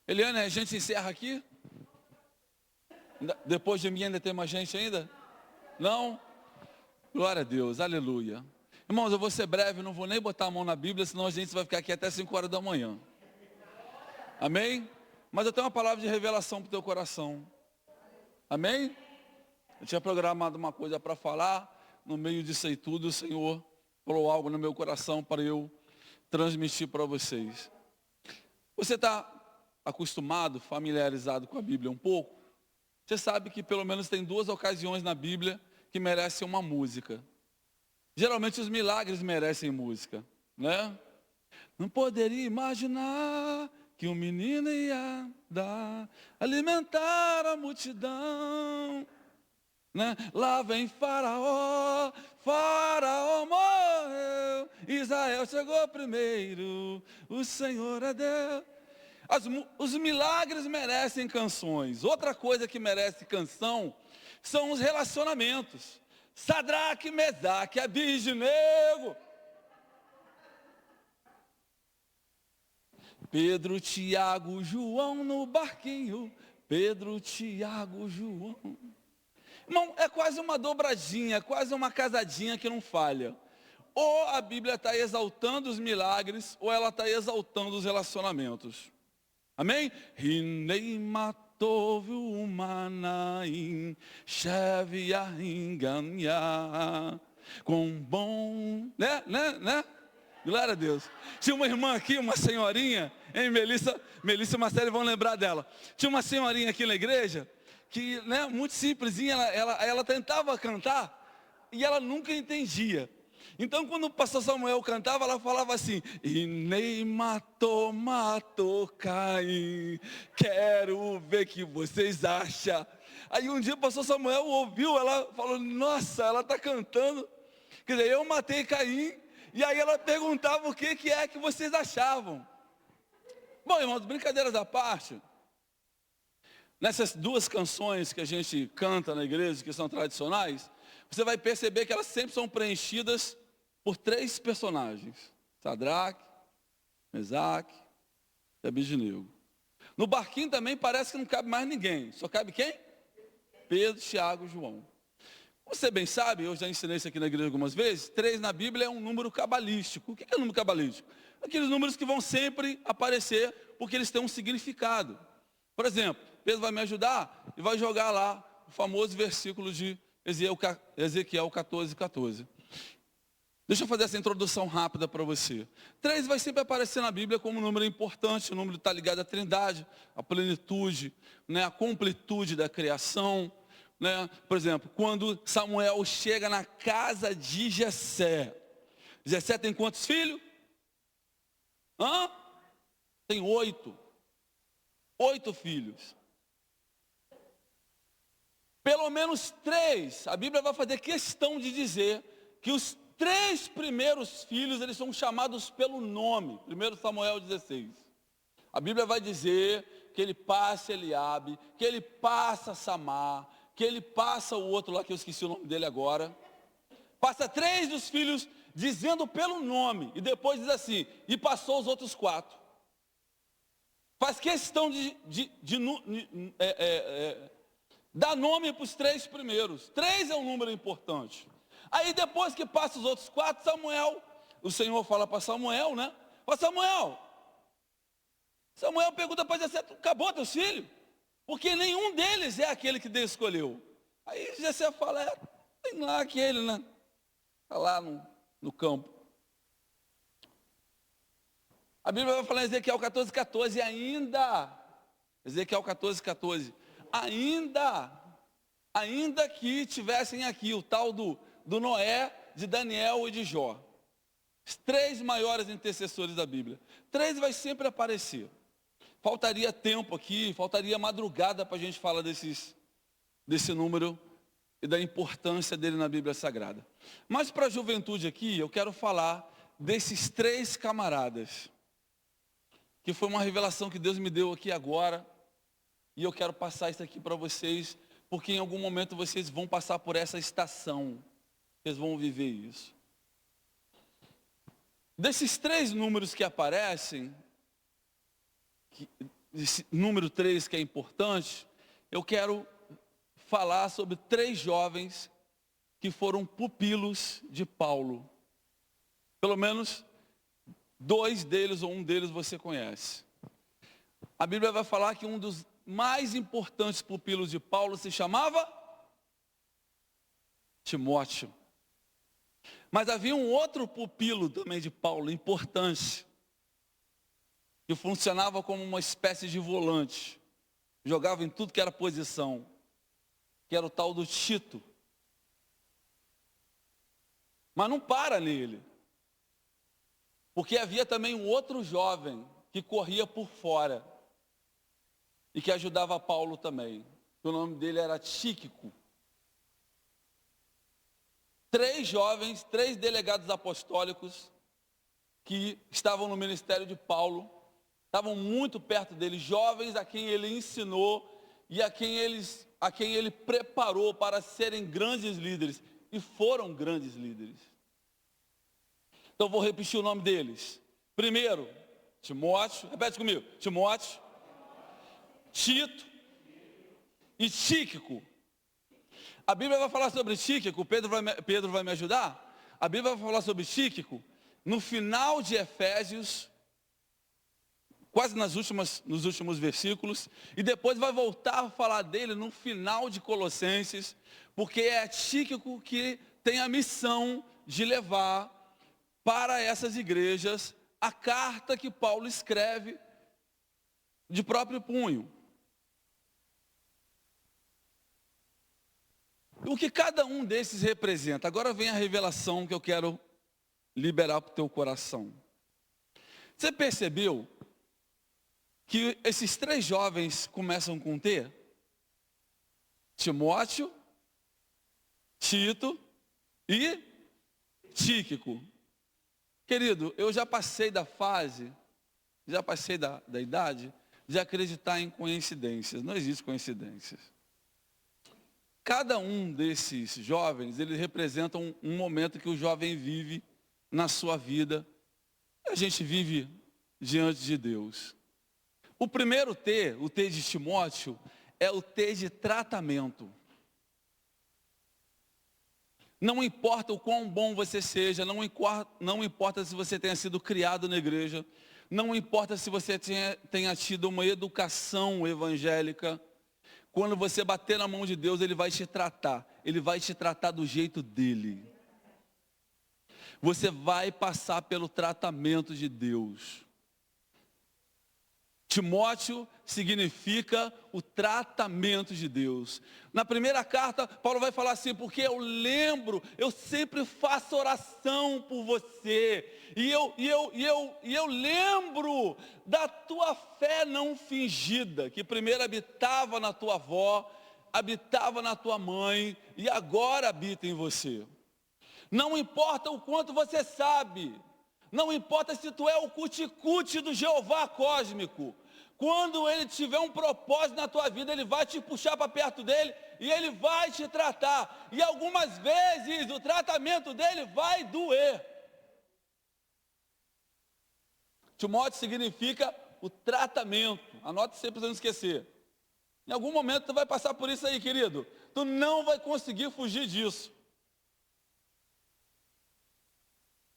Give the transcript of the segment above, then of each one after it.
Eliane, a gente encerra aqui? Depois de mim ainda tem mais gente ainda? Não? Glória a Deus, aleluia. Irmãos, eu vou ser breve, não vou nem botar a mão na Bíblia, senão a gente vai ficar aqui até 5 horas da manhã. Amém? Mas eu tenho uma palavra de revelação para o teu coração. Amém? Eu tinha programado uma coisa para falar, no meio disso aí tudo, o Senhor falou algo no meu coração para eu transmitir para vocês. Você está acostumado, familiarizado com a Bíblia um pouco? Você sabe que pelo menos tem 2 ocasiões na Bíblia que merecem uma música. Geralmente os milagres merecem música, né? Não poderia imaginar que um menino ia dar, alimentar a multidão, né? Lá vem Faraó, Faraó morreu, Israel chegou primeiro, o Senhor é Deus. Os milagres merecem canções. Outra coisa que merece canção são os relacionamentos. Sadraque, Mesaque, Abidnego. Pedro, Tiago, João no barquinho. Pedro, Tiago, João. Irmão, é quase uma dobradinha, quase uma casadinha que não falha. Ou a Bíblia está exaltando os milagres, ou ela está exaltando os relacionamentos. Amém? Rinei matou manaim, cheve a enganar, com bom, né? Glória a Deus. Tinha uma irmã aqui, uma senhorinha, hein, Melissa e Marcelo vão lembrar dela. Tinha uma senhorinha aqui na igreja, que, né, muito simplesinha, ela tentava cantar, e ela nunca entendia. Então, quando o pastor Samuel cantava, ela falava assim: e nem matou Caim, quero ver que vocês acham. Aí um dia o pastor Samuel ouviu, ela falou: nossa, ela está cantando. Quer dizer, eu matei Caim. E aí ela perguntava o que é que vocês achavam. Bom, irmãos, brincadeiras à parte, nessas 2 canções que a gente canta na igreja, que são tradicionais, você vai perceber que elas sempre são preenchidas por 3 personagens: Sadraque, Mesaque e Abidnego. No barquinho também parece que não cabe mais ninguém. Só cabe quem? Pedro, Tiago e João. Você bem sabe, eu já ensinei isso aqui na igreja algumas vezes, 3 na Bíblia é um número cabalístico. O que é um número cabalístico? Aqueles números que vão sempre aparecer porque eles têm um significado. Por exemplo, Pedro vai me ajudar e vai jogar lá o famoso versículo de Ezequiel 14:14. Deixa eu fazer essa introdução rápida para você. 3 vai sempre aparecer na Bíblia como um número importante. O número está ligado à Trindade, à plenitude, né, à completude da criação. Né? Por exemplo, quando Samuel chega na casa de Jessé. Jessé tem quantos filhos? Tem 8. 8 filhos. Pelo menos 3, a Bíblia vai fazer questão de dizer que os 3 primeiros filhos, eles são chamados pelo nome. 1 Samuel 16. A Bíblia vai dizer que ele passa Eliabe, que ele passa Samar, que ele passa o outro lá, que eu esqueci o nome dele agora. Passa 3 dos filhos dizendo pelo nome. E depois diz assim: e passou os outros 4. Faz questão dar nome para os 3 primeiros. 3 é um número importante. Aí depois que passa os outros 4, o Senhor fala para Samuel, né? Para Samuel pergunta para Jessé: acabou teus filhos? Porque nenhum deles é aquele que Deus escolheu. Aí Jessé fala: tem lá aquele, né? Está lá no campo. A Bíblia vai falar em Ezequiel 14:14 ainda. Ezequiel 14:14. Ainda que tivessem aqui o tal do Noé, de Daniel e de Jó. Os 3 maiores intercessores da Bíblia. 3 vai sempre aparecer. Faltaria tempo aqui, faltaria madrugada para a gente falar desse número e da importância dele na Bíblia Sagrada. Mas para a juventude aqui, eu quero falar desses 3 camaradas, que foi uma revelação que Deus me deu aqui agora, e eu quero passar isso aqui para vocês, porque em algum momento vocês vão passar por essa estação, vocês vão viver isso. Desses 3 números que aparecem, esse número 3 que é importante, eu quero falar sobre 3 jovens que foram pupilos de Paulo. Pelo menos 2 deles ou um deles você conhece. A Bíblia vai falar que um dos mais importantes pupilos de Paulo se chamava Timóteo. Mas havia um outro pupilo também de Paulo, importante, que funcionava como uma espécie de volante, jogava em tudo que era posição, que era o tal do Tito. Mas não para nele, porque havia também um outro jovem que corria por fora e que ajudava Paulo também. O nome dele era Tíquico. 3 jovens, 3 delegados apostólicos que estavam no ministério de Paulo, estavam muito perto dele, jovens a quem ele ensinou e a quem ele preparou para serem grandes líderes, e foram grandes líderes. Então vou repetir o nome deles. Primeiro, Timóteo, repete comigo, Timóteo, Tito e Tíquico. A Bíblia vai falar sobre Tíquico, Pedro vai me ajudar? A Bíblia vai falar sobre Tíquico no final de Efésios, quase nos últimos versículos, e depois vai voltar a falar dele no final de Colossenses, porque é Tíquico que tem a missão de levar para essas igrejas a carta que Paulo escreve de próprio punho. O que cada um desses representa? Agora vem a revelação que eu quero liberar para o teu coração. Você percebeu que esses 3 jovens começam com T? Timóteo, Tito e Tíquico. Querido, eu já passei da fase, já passei da idade de acreditar em coincidências. Não existe coincidências. Cada um desses jovens, eles representam um momento que o jovem vive na sua vida. A gente vive diante de Deus. O primeiro T, o T de Timóteo, é o T de tratamento. Não importa o quão bom você seja, não importa se você tenha sido criado na igreja, não importa se você tenha tido uma educação evangélica, quando você bater na mão de Deus, Ele vai te tratar do jeito dEle. Você vai passar pelo tratamento de Deus. Timóteo significa o tratamento de Deus. Na primeira carta, Paulo vai falar assim, porque eu sempre faço oração por você, e eu lembro da tua fé não fingida, que primeiro habitava na tua avó, habitava na tua mãe, e agora habita em você. Não importa o quanto você sabe, não importa se tu é o cuticute do Jeová cósmico, quando ele tiver um propósito na tua vida, ele vai te puxar para perto dele e ele vai te tratar. E algumas vezes o tratamento dele vai doer. Timóteo significa o tratamento. Anote sempre para não esquecer. Em algum momento tu vai passar por isso aí, querido. Tu não vai conseguir fugir disso.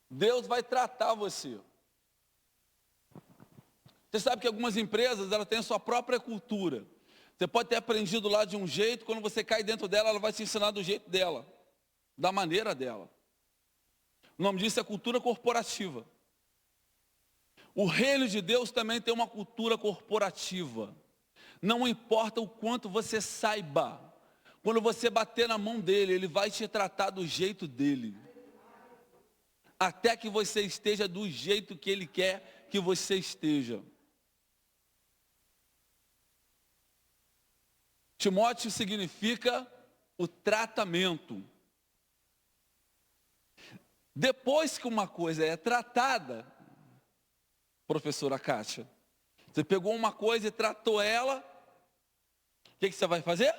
Deus vai tratar você. Você sabe que algumas empresas, elas têm a sua própria cultura. Você pode ter aprendido lá de um jeito, quando você cai dentro dela, ela vai te ensinar do jeito dela, da maneira dela. O nome disso é cultura corporativa. O reino de Deus também tem uma cultura corporativa. Não importa o quanto você saiba, quando você bater na mão dele, ele vai te tratar do jeito dele. Até que você esteja do jeito que ele quer que você esteja. Timóteo significa o tratamento. Depois que uma coisa é tratada, professora Kátia, você pegou uma coisa e tratou ela, o que você vai fazer?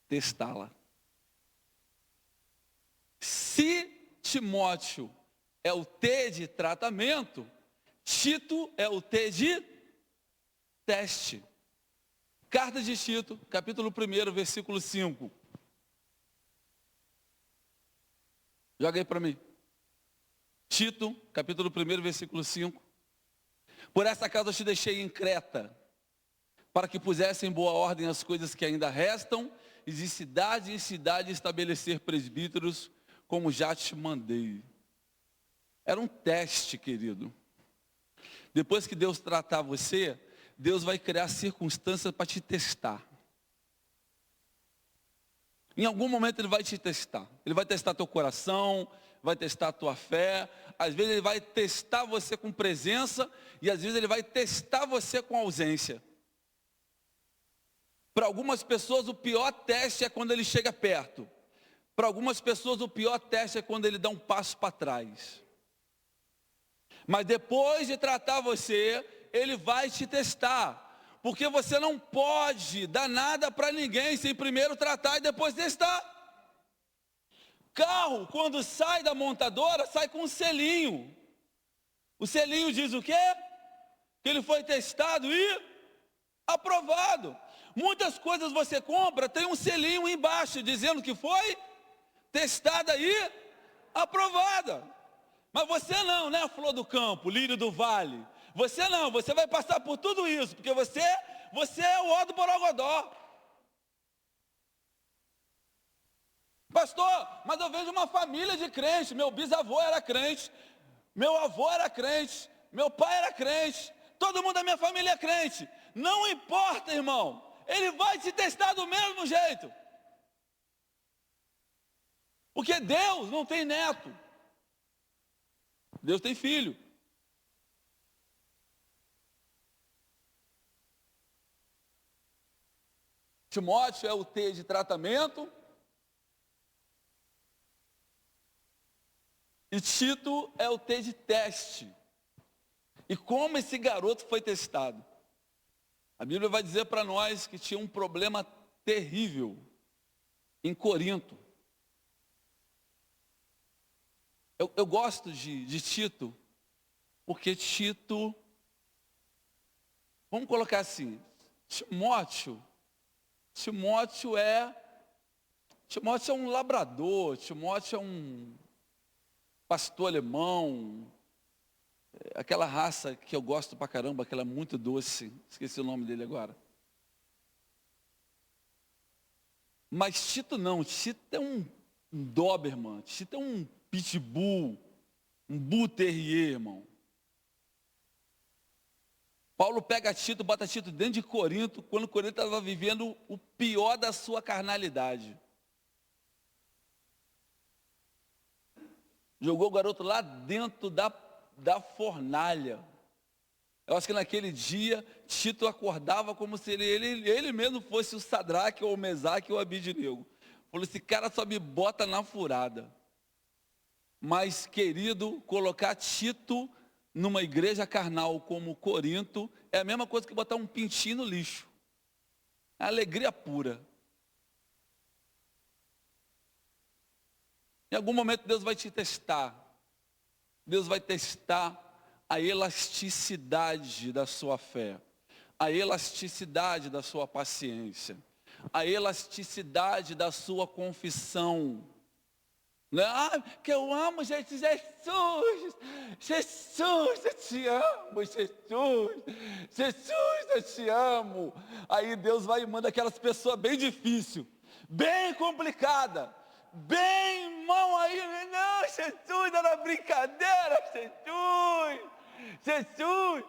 Testá-la. Se Timóteo é o T de tratamento, Tito é o T de teste. Carta de Tito, capítulo 1, versículo 5. Joga aí para mim. Tito, capítulo 1, versículo 5. Por essa causa eu te deixei em Creta, para que pusesse em boa ordem as coisas que ainda restam, e de cidade em cidade estabelecer presbíteros, como já te mandei. Era um teste, querido. Depois que Deus tratar você, Deus vai criar circunstâncias para te testar. Em algum momento Ele vai te testar. Ele vai testar teu coração, vai testar a tua fé. Às vezes Ele vai testar você com presença, e às vezes Ele vai testar você com ausência. Para algumas pessoas o pior teste é quando Ele chega perto. Para algumas pessoas o pior teste é quando Ele dá um passo para trás. Mas depois de tratar você, Ele vai te testar. Porque você não pode dar nada para ninguém sem primeiro tratar e depois testar. Carro, quando sai da montadora, sai com um selinho. O selinho diz o quê? Que ele foi testado e aprovado. Muitas coisas você compra, tem um selinho embaixo dizendo que foi testada e aprovada. Mas você não, né, flor do campo, lírio do vale. Você não, você vai passar por tudo isso, porque você é o ó do Borogodó. Pastor, mas eu vejo uma família de crentes, meu bisavô era crente, meu avô era crente, meu pai era crente, todo mundo da minha família é crente. Não importa, irmão, Ele vai te testar do mesmo jeito. Porque Deus não tem neto, Deus tem filho. Timóteo é o T de tratamento. E Tito é o T de teste. E como esse garoto foi testado? A Bíblia vai dizer para nós que tinha um problema terrível em Corinto. Eu gosto de Tito, porque Tito, vamos colocar assim, Timóteo é um labrador, Timóteo é um pastor alemão, aquela raça que eu gosto pra caramba, aquela muito doce, esqueci o nome dele agora. Mas Tito não, Tito é um Doberman, Tito é um pitbull, um bull terrier, irmão. Paulo pega Tito, bota Tito dentro de Corinto, quando Corinto estava vivendo o pior da sua carnalidade. Jogou o garoto lá dentro da fornalha. Eu acho que naquele dia, Tito acordava como se ele mesmo fosse o Sadraque, ou o Mesaque, ou o Abidinego. Falou, esse cara só me bota na furada. Mas, querido, colocar Tito numa igreja carnal como Corinto, é a mesma coisa que botar um pintinho no lixo. É alegria pura. Em algum momento Deus vai te testar. Deus vai testar a elasticidade da sua fé, a elasticidade da sua paciência, a elasticidade da sua confissão. Ah, que eu amo Jesus, Jesus, eu te amo, Jesus, eu te amo. Aí Deus vai e manda aquelas pessoas bem difíceis, bem complicada, bem mão aí, não, Jesus, era brincadeira, Jesus.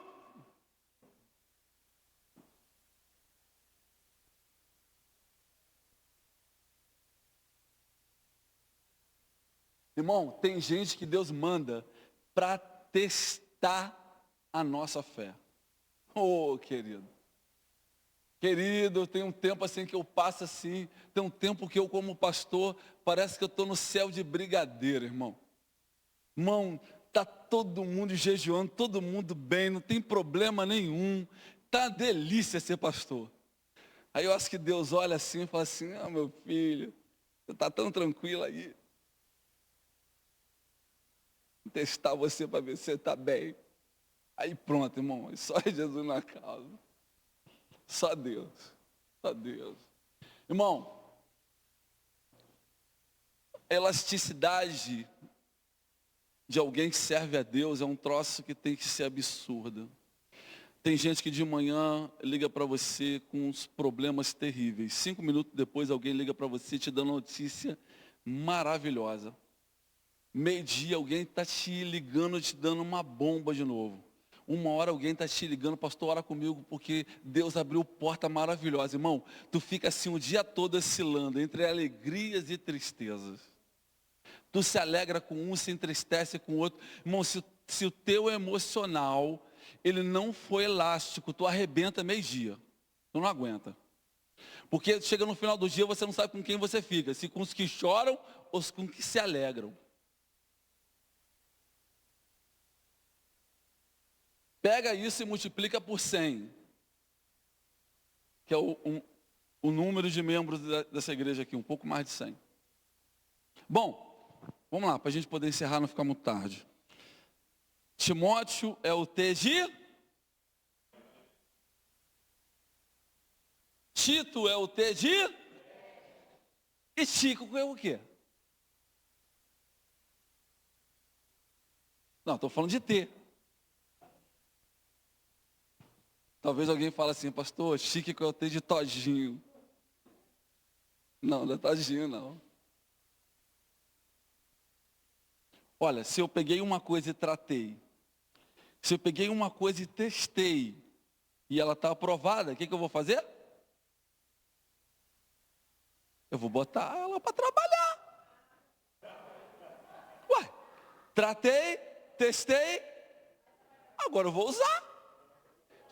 Irmão, tem gente que Deus manda para testar a nossa fé. Oh, querido. Querido, tem um tempo assim que eu passo assim, tem um tempo que eu como pastor, parece que eu estou no céu de brigadeiro, irmão. Irmão, está todo mundo jejuando, todo mundo bem, não tem problema nenhum. Está uma delícia ser pastor. Aí eu acho que Deus olha assim e fala assim, ah, meu filho, você está tão tranquilo aí. Vou testar você para ver se você está bem. Aí pronto, irmão, só Jesus na causa. Só Deus. Só Deus. Irmão, a elasticidade de alguém que serve a Deus é um troço que tem que ser absurdo. Tem gente que de manhã liga para você com uns problemas terríveis. 5 minutos depois alguém liga para você te dando notícia maravilhosa. Meio-dia alguém está te ligando, te dando uma bomba de novo. 1 hora alguém está te ligando, pastor, ora comigo, porque Deus abriu porta maravilhosa. Irmão, tu fica assim o dia todo oscilando entre alegrias e tristezas. Tu se alegra com um, se entristece com o outro. Irmão, se o teu emocional, ele não for elástico, tu arrebenta meio-dia. Tu não aguenta. Porque chega no final do dia, você não sabe com quem você fica. Se com os que choram ou com os que se alegram. Pega isso e multiplica por 100. Que é o número de membros dessa igreja aqui, um pouco mais de 100. Bom, vamos lá, para a gente poder encerrar, não ficar muito tarde. Timóteo é o T de... Tito é o T de... E Tíquico é o quê? Não, estou falando de T. Talvez alguém fale assim, pastor, Tíquico é o T de Todinho. Não é Todinho, não. Olha, se eu peguei uma coisa e tratei, se eu peguei uma coisa e testei, e ela está aprovada, o que eu vou fazer? Eu vou botar ela para trabalhar. Ué, tratei, testei, agora eu vou usar.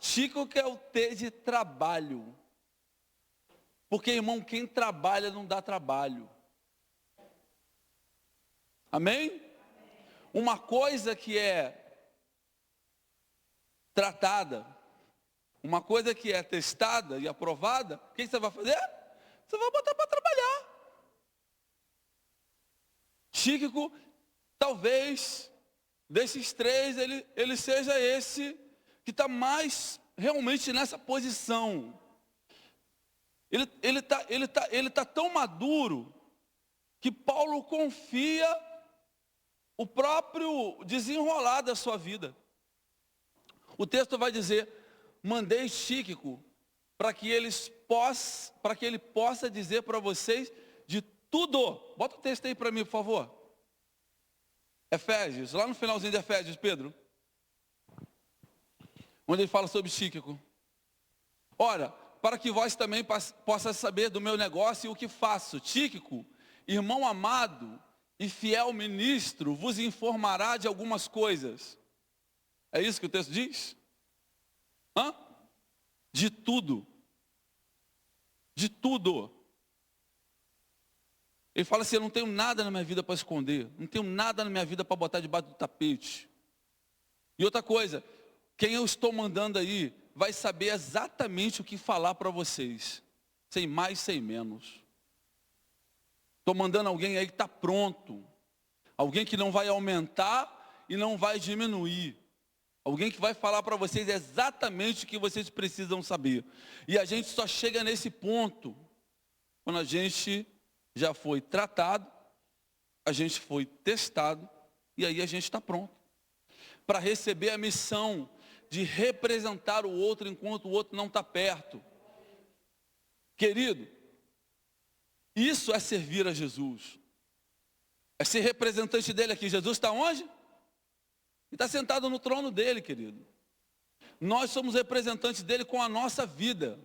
Chico que é o T de trabalho. Porque, irmão, quem trabalha não dá trabalho. Amém? Uma coisa que é tratada, uma coisa que é testada e aprovada, o que você vai fazer? Você vai botar para trabalhar. Tíquico, talvez, desses 3, ele seja esse que está mais realmente nessa posição. Ele tá tão maduro que Paulo confia o próprio desenrolar da sua vida. O texto vai dizer, mandei Tíquico para que ele possa dizer para vocês de tudo. Bota o texto aí para mim, por favor. Efésios, lá no finalzinho de Efésios, Pedro. Onde ele fala sobre Tíquico. Ora, para que vós também possa saber do meu negócio e o que faço. Tíquico, irmão amado e fiel ministro, vos informará de algumas coisas. É isso que o texto diz? Hã? De tudo. De tudo. Ele fala assim, eu não tenho nada na minha vida para esconder. Não tenho nada na minha vida para botar debaixo do tapete. E outra coisa, quem eu estou mandando aí vai saber exatamente o que falar para vocês. Sem mais, sem menos. Estou mandando alguém aí que está pronto. Alguém que não vai aumentar e não vai diminuir. Alguém que vai falar para vocês exatamente o que vocês precisam saber. E a gente só chega nesse ponto quando a gente já foi tratado, a gente foi testado e aí a gente está pronto para receber a missão de representar o outro enquanto o outro não está perto. Querido, isso é servir a Jesus. É ser representante dele aqui. Jesus está onde? Ele está sentado no trono dele, querido. Nós somos representantes dele com a nossa vida.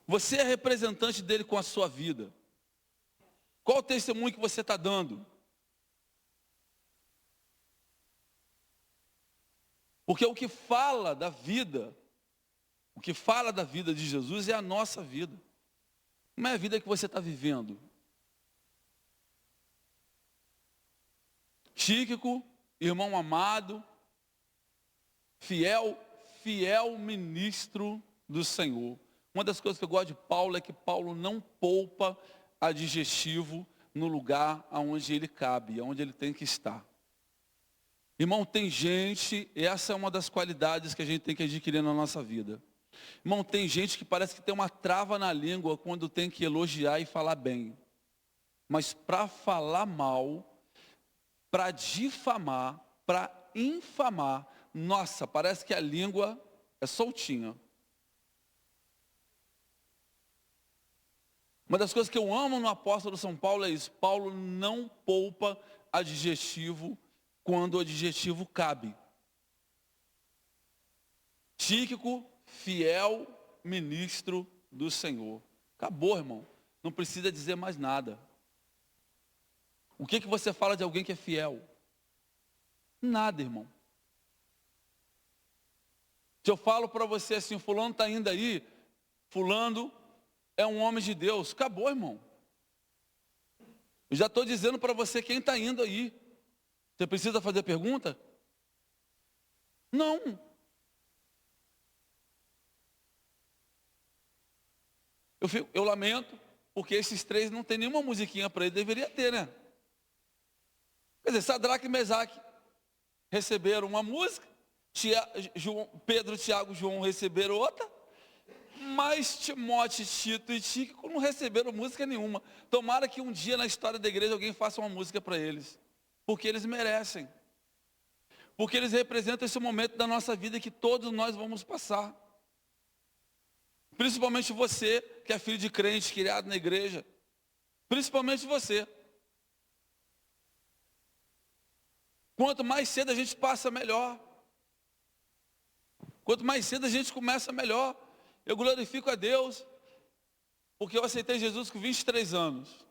Você é representante dele com a sua vida. Qual o testemunho que você está dando? Porque o que fala da vida, o que fala da vida de Jesus é a nossa vida. Não é a vida que você está vivendo. Tíquico, irmão amado, fiel ministro do Senhor. Uma das coisas que eu gosto de Paulo é que Paulo não poupa adjetivo no lugar aonde ele cabe, aonde ele tem que estar. Irmão, tem gente, essa é uma das qualidades que a gente tem que adquirir na nossa vida. Irmão, tem gente que parece que tem uma trava na língua quando tem que elogiar e falar bem. Mas para falar mal, para difamar, para infamar, nossa, parece que a língua é soltinha. Uma das coisas que eu amo no apóstolo São Paulo é isso. Paulo não poupa adjetivo quando o adjetivo cabe. Tíquico, fiel ministro do Senhor. Acabou, irmão. Não precisa dizer mais nada. O que você fala de alguém que é fiel? Nada, irmão. Se eu falo para você assim, fulano está indo aí, fulano é um homem de Deus. Acabou, irmão. Eu já estou dizendo para você quem está indo aí. Você precisa fazer pergunta? Não. Eu lamento, porque esses três não tem nenhuma musiquinha para ele, deveria ter, né? Quer dizer, Sadraque e Mesaque receberam uma música, Pedro, Tiago e João receberam outra, mas Timóteo, Tito e Tíquico não receberam música nenhuma. Tomara que um dia na história da igreja alguém faça uma música para eles, porque eles merecem, porque eles representam esse momento da nossa vida que todos nós vamos passar. Principalmente você, que é filho de crente, criado na igreja. Principalmente você. Quanto mais cedo a gente passa, melhor. Quanto mais cedo a gente começa, melhor. Eu glorifico a Deus, porque eu aceitei Jesus com 23 anos.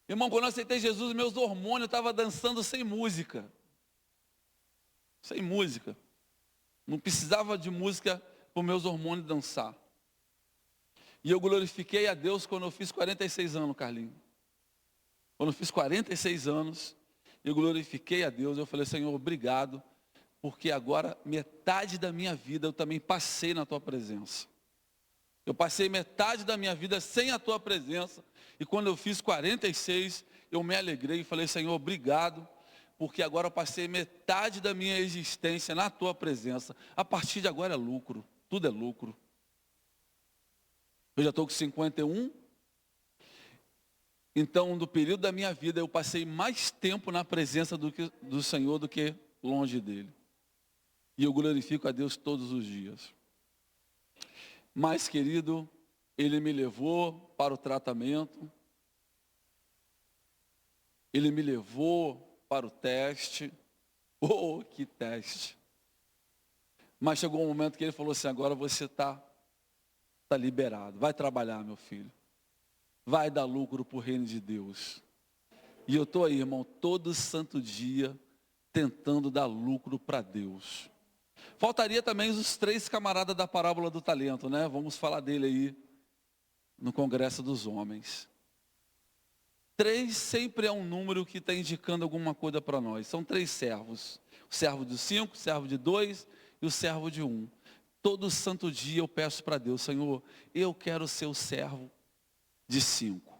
Irmão, quando eu aceitei Jesus, meus hormônios estavam dançando sem música. Sem música. Não precisava de música para os meus hormônios dançar. E eu glorifiquei a Deus quando eu fiz 46 anos, Carlinhos. Quando eu fiz 46 anos, eu glorifiquei a Deus. Eu falei, Senhor, obrigado, porque agora metade da minha vida eu também passei na tua presença. Eu passei metade da minha vida sem a tua presença. E quando eu fiz 46, eu me alegrei e falei, Senhor, obrigado, porque agora eu passei metade da minha existência na tua presença. A partir de agora é lucro, tudo é lucro. Eu já estou com 51. Então, no período da minha vida, eu passei mais tempo na presença do Senhor do que longe dele. E eu glorifico a Deus todos os dias. Mas, querido, ele me levou para o tratamento. Ele me levou para o teste. Oh, que teste. Mas chegou um momento que ele falou assim, agora você está liberado. Vai trabalhar, meu filho. Vai dar lucro para o reino de Deus. E eu estou aí, irmão, todo santo dia, tentando dar lucro para Deus. Faltaria também os 3 camaradas da parábola do talento, né? Vamos falar dele aí no Congresso dos Homens. 3 sempre é um número que está indicando alguma coisa para nós. São 3 servos. O servo de 5, o servo de 2 e o servo de 1. Todo santo dia eu peço para Deus, Senhor, eu quero ser o servo de 5.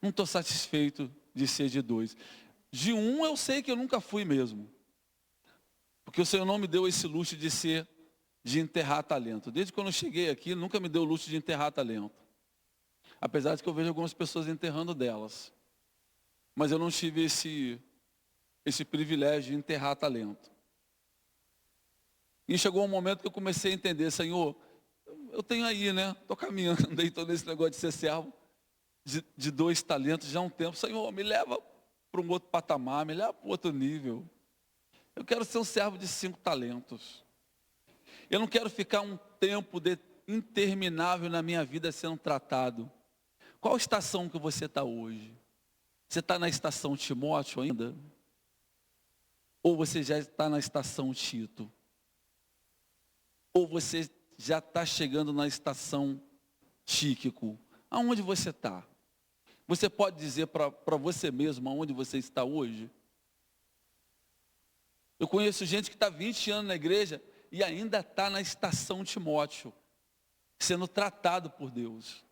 Não estou satisfeito de ser de 2. De 1 eu sei que eu nunca fui mesmo. Porque o Senhor não me deu esse luxo de enterrar talento. Desde quando eu cheguei aqui, nunca me deu o luxo de enterrar talento. Apesar de que eu vejo algumas pessoas enterrando delas. Mas eu não tive esse privilégio de enterrar talento. E chegou um momento que eu comecei a entender, Senhor, eu tenho aí, né? Estou caminhando, estou nesse negócio de ser servo de 2 talentos já há um tempo. Senhor, me leva para um outro patamar, me leva para outro nível. Eu quero ser um servo de 5 talentos. Eu não quero ficar um tempo interminável na minha vida sendo tratado. Qual estação que você está hoje? Você está na estação Timóteo ainda? Ou você já está na estação Tito? Ou você já está chegando na estação Tíquico? Aonde você está? Você pode dizer para você mesmo aonde você está hoje? Eu conheço gente que está 20 anos na igreja e ainda está na estação Timóteo, sendo tratado por Deus.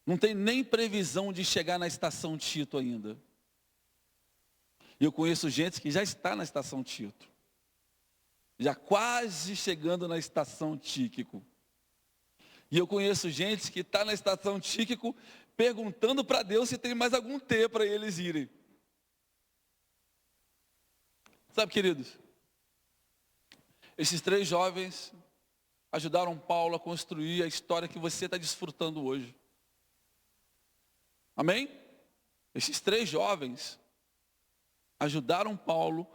Não tem nem previsão de chegar na estação Tito ainda. E eu conheço gente que já está na estação Tito. Já quase chegando na estação Tíquico. E eu conheço gente que está na estação Tíquico perguntando para Deus se tem mais algum T para eles irem. Sabe, queridos? Esses 3 jovens ajudaram Paulo a construir a história que você está desfrutando hoje. Amém? Esses 3 jovens ajudaram Paulo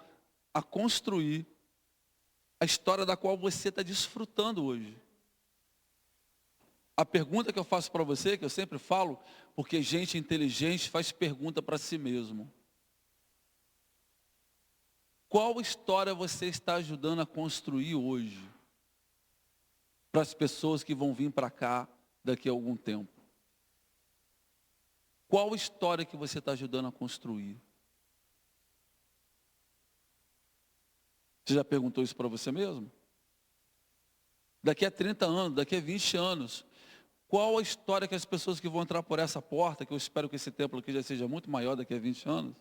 a construir a história da qual você está desfrutando hoje. A pergunta que eu faço para você, que eu sempre falo, porque gente inteligente faz pergunta para si mesmo. Qual história você está ajudando a construir hoje? Para as pessoas que vão vir para cá daqui a algum tempo. Qual história que você está ajudando a construir? Você já perguntou isso para você mesmo? Daqui a 30 anos, daqui a 20 anos, qual a história que as pessoas que vão entrar por essa porta, que eu espero que esse templo aqui já seja muito maior daqui a 20 anos,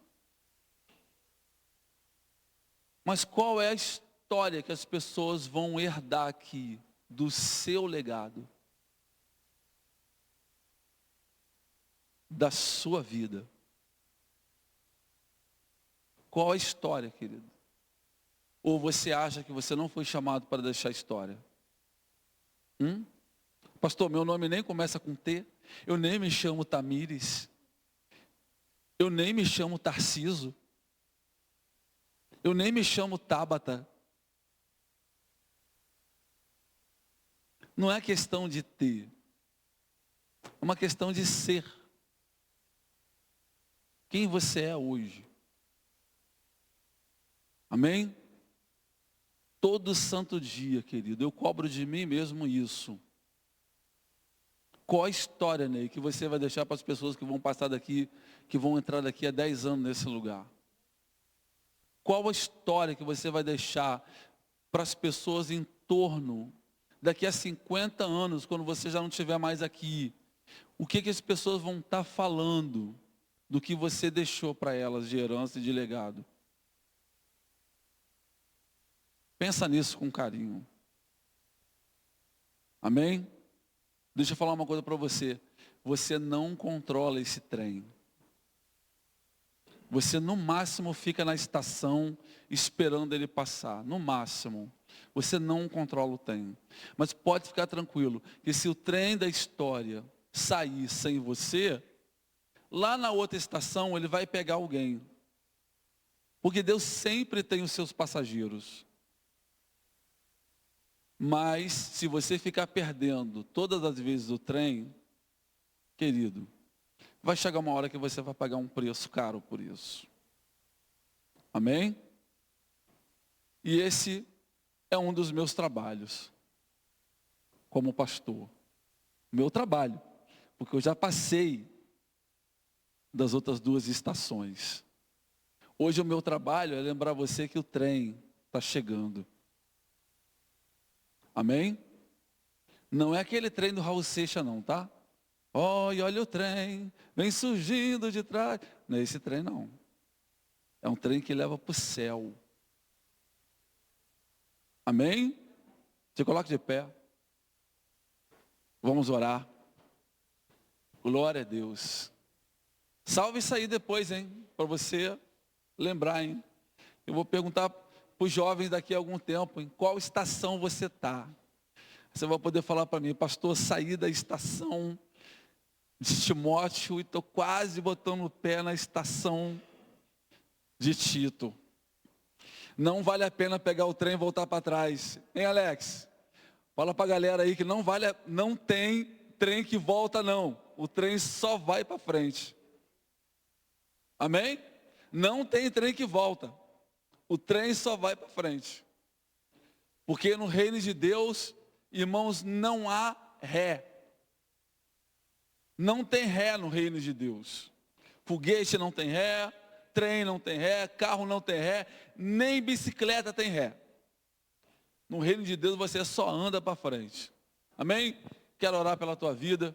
mas qual é a história que as pessoas vão herdar aqui do seu legado? Da sua vida. Qual a história, querido? Ou você acha que você não foi chamado para deixar história? Pastor, meu nome nem começa com T. Eu nem me chamo Tamires. Eu nem me chamo Tarciso. Eu nem me chamo Tabata. Não é questão de ter. É uma questão de ser. Quem você é hoje. Amém? Todo santo dia, querido, eu cobro de mim mesmo isso. Qual a história, Ney, que você vai deixar para as pessoas que vão passar daqui, que vão entrar daqui a 10 anos nesse lugar? Qual a história que você vai deixar para as pessoas em torno, daqui a 50 anos, quando você já não estiver mais aqui? O que as pessoas vão estar falando do que você deixou para elas de herança e de legado? Pensa nisso com carinho. Amém? Deixa eu falar uma coisa para você. Você não controla esse trem. Você no máximo fica na estação esperando ele passar. No máximo. Você não controla o trem. Mas pode ficar tranquilo, que se o trem da história sair sem você, lá na outra estação ele vai pegar alguém. Porque Deus sempre tem os seus passageiros. Mas se você ficar perdendo todas as vezes o trem, querido, vai chegar uma hora que você vai pagar um preço caro por isso. Amém? E esse é um dos meus trabalhos como pastor. Meu trabalho, porque eu já passei das outras 2 estações. Hoje o meu trabalho é lembrar você que o trem está chegando. Amém? Não é aquele trem do Raul Seixas não, tá? Olha o trem, vem surgindo de trás. Não é esse trem não. É um trem que leva para o céu. Amém? Se coloque de pé. Vamos orar. Glória a Deus. Salve isso aí depois, hein? Para você lembrar, hein? Eu vou perguntar para os jovens daqui a algum tempo, em qual estação você está. Você vai poder falar para mim, pastor, saí da estação de Timóteo e estou quase botando o pé na estação de Tito. Não vale a pena pegar o trem e voltar para trás. Hein, Alex? Fala para a galera aí que não tem trem que volta não. O trem só vai para frente. Amém? Não tem trem que volta. O trem só vai para frente. Porque no reino de Deus, irmãos, não há ré. Não tem ré no reino de Deus. Foguete não tem ré, trem não tem ré, carro não tem ré, nem bicicleta tem ré. No reino de Deus você só anda para frente. Amém? Quero orar pela tua vida.